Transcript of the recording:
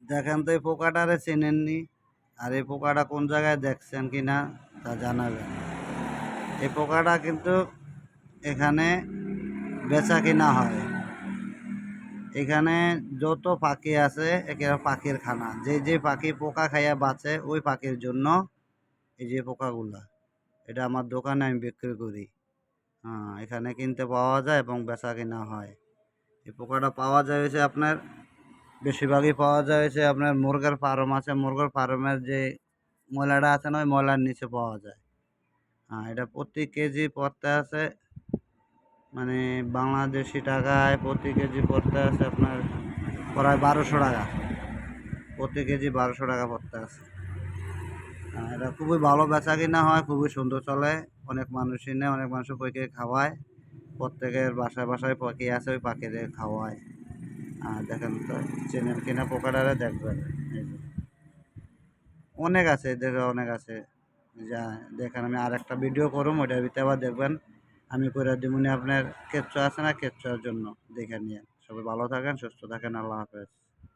দেখেন তো এই পোকাটারে চেনেননি, আর এই পোকাটা কোন জায়গায় দেখছেন কি না তা জানাবেন। এই পোকাটা কিন্তু এখানে বেচা কিনা হয়। এখানে যত পাখি আছে একেবারে পাখির খানা, যে যে পাখি পোকা খাইয়া বাঁচে ওই পাখির জন্য এই যে পোকাগুলা। এটা আমার দোকানে আমি বিক্রি করি। হ্যাঁ, এখানে কিনতে পাওয়া যায় এবং বেচা কিনা হয়। এই পোকাটা পাওয়া যায় হচ্ছে আপনার, বেশিরভাগই পাওয়া যায় হচ্ছে আপনার মুরগের ফার্ম আছে, মুরগের ফার্মের যে ময়লাটা আছে না ওই ময়লার নিচে পাওয়া যায়। হ্যাঁ, এটা প্রতি কেজি পড়তে আছে মানে বাংলাদেশি টাকায় প্রতি কেজি পড়তে আছে আপনার প্রায় 1200 টাকা। প্রতি কেজি 1200 টাকা পড়তে আছে। এটা খুবই ভালো বেচা কিনা হয়, খুবই সুন্দর চলে। অনেক মানুষই নেয়, অনেক মানুষ কইকে খাওয়ায়। প্রত্যেকের বাসায় বাসায় পাখি আছে, ওই পাখিদের খাওয়ায়। দেখেন তো চেনেন কিনা পোকাটারে দেখবেন। এই যে অনেক আছে, এদের অনেক আছে। যা দেখেন, আমি আর একটা ভিডিও করুম, ওইটার ভিতরে আবার দেখবেন আমি করে দিবনি আপনার কেঁচো আছে না, কেঁচোর জন্য দেখে নিয়ে। সবাই ভালো থাকেন, সুস্থ থাকেন, আল্লাহ হাফেজ।